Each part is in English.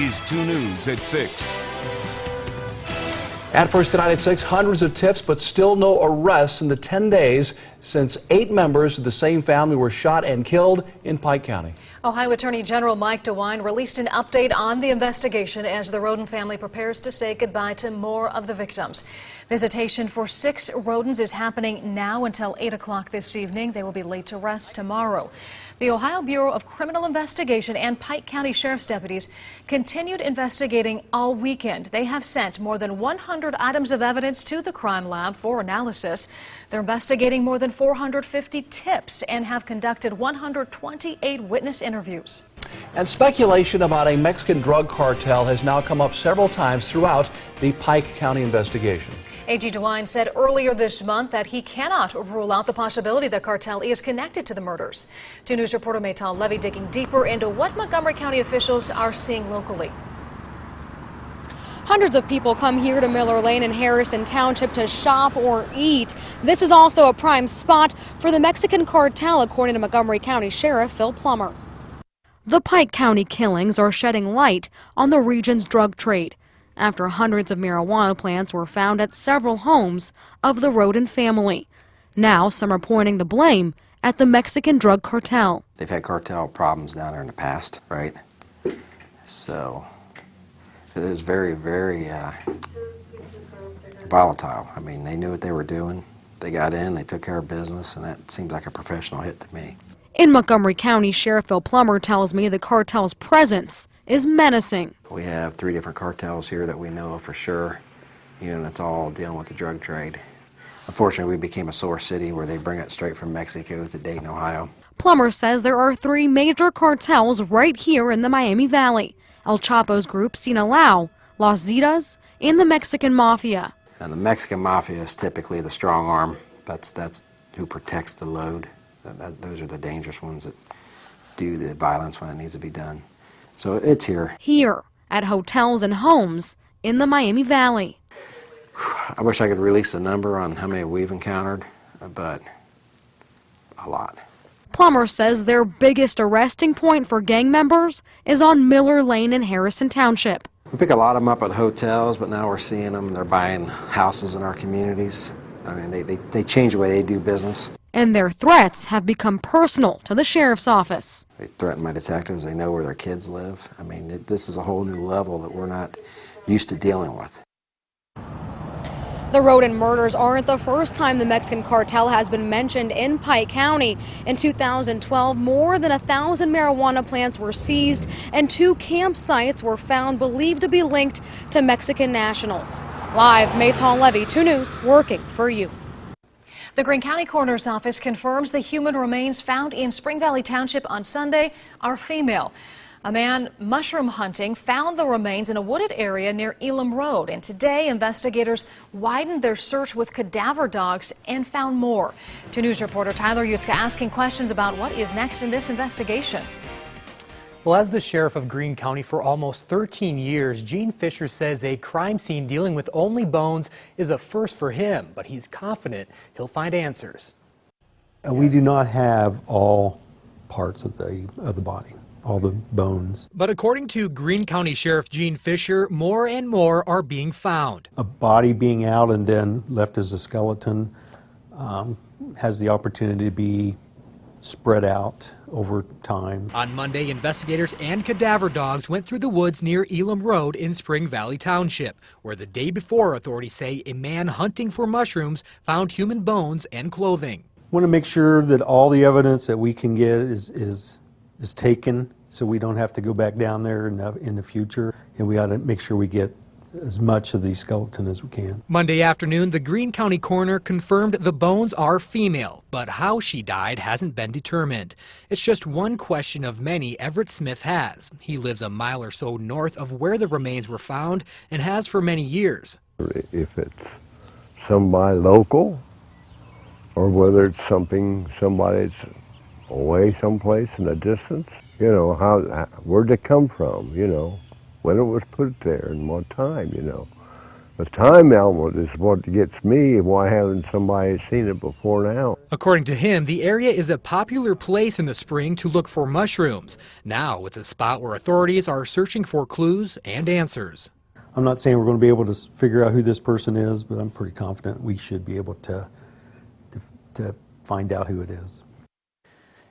is 2 News at 6. At first tonight at 6, hundreds of tips, but still no arrests in the 10 days since 8 members of the same family were shot and killed in Pike County. Ohio Attorney General Mike DeWine released an update on the investigation as the Roden family prepares to say goodbye to more of the victims. Visitation for 6 Rodens is happening now until 8 o'clock this evening. They will be laid to rest tomorrow. The Ohio Bureau of Criminal Investigation and Pike County Sheriff's deputies continued investigating all weekend. They have sent more than 100 items of evidence to the crime lab for analysis. They're investigating more than 450 tips and have conducted 128 witness interviews. And speculation about a Mexican drug cartel has now come up several times throughout the Pike County investigation. AG DeWine said earlier this month that he cannot rule out the possibility the cartel is connected to the murders. 2 News reporter Maytal Levy digging deeper into what Montgomery County officials are seeing locally. Hundreds of people come here to Miller Lane and Harrison Township to shop or eat. This is also a prime spot for the Mexican cartel, according to Montgomery County Sheriff Phil Plummer. The Pike County killings are shedding light on the region's drug trade after hundreds of marijuana plants were found at several homes of the Roden family. Now some are pointing the blame at the Mexican drug cartel. They've had cartel problems down there in the past, right? So it was very, very volatile. I mean, they knew what they were doing. They got in, they took care of business, and that seems like a professional hit to me. In Montgomery County, Sheriff Phil Plummer tells me the cartel's presence is menacing. We have 3 different cartels here that we know of for sure, and it's all dealing with the drug trade. Unfortunately, we became a source city where they bring it straight from Mexico to Dayton, Ohio. Plummer says there are 3 major cartels right here in the Miami Valley: El Chapo's group, Sinaloa, Los Zetas, and the Mexican Mafia. And the Mexican Mafia is typically the strong arm. That's who protects the load. Those are the dangerous ones that do the violence when it needs to be done. So it's here. Here at hotels and homes in the Miami Valley. I wish I could release the number on how many we've encountered, but a lot. Plummer says their biggest arresting point for gang members is on Miller Lane in Harrison Township. We pick a lot of them up at hotels, but now we're seeing them. They're buying houses in our communities. I mean, they change the way they do business. And their threats have become personal to the sheriff's office. They threaten my detectives. They know where their kids live. I mean, this is a whole new level that we're not used to dealing with. The Roden murders aren't the first time the Mexican cartel has been mentioned in Pike County. In 2012, more than 1,000 marijuana plants were seized and 2 campsites were found believed to be linked to Mexican nationals. Live, Maytal Levy, 2 News, working for you. The Greene County Coroner's Office confirms the human remains found in Spring Valley Township on Sunday are female. A man mushroom hunting found the remains in a wooded area near Elam Road, and today investigators widened their search with cadaver dogs and found more. 2 News reporter Tyler Yutzka asking questions about what is next in this investigation. Well, as the sheriff of Greene County for almost 13 years, Gene Fisher says a crime scene dealing with only bones is a first for him, but he's confident he'll find answers. We do not have all parts of the body, all the bones. But according to Greene County Sheriff Gene Fisher, more and more are being found. A body being out and then left as a skeleton has the opportunity to be spread out over time. On Monday, investigators and cadaver dogs went through the woods near Elam Road in Spring Valley Township, where the day before authorities say a man hunting for mushrooms found human bones and clothing. We want to make sure that all the evidence that we can get is taken, so we don't have to go back down there in the future, and we ought to make sure we get as much of the skeleton as we can. Monday afternoon, the Greene County coroner confirmed the bones are female, but how she died hasn't been determined. It's just one question of many Everett Smith has. He lives a mile or so north of where the remains were found and has for many years. If it's somebody local, or whether it's somebody that's away someplace in the distance, where'd they come from, when it was put there and what time, The time element is what gets me. Why hasn't somebody seen it before now? According to him, the area is a popular place in the spring to look for mushrooms. Now it's a spot where authorities are searching for clues and answers. I'm not saying we're going to be able to figure out who this person is, but I'm pretty confident we should be able to find out who it is.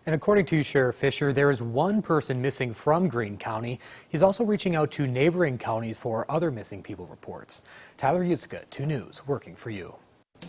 And according to Sheriff Fisher, there is one person missing from Greene County. He's also reaching out to neighboring counties for other missing people reports. Tyler Yuska, 2 News, working for you.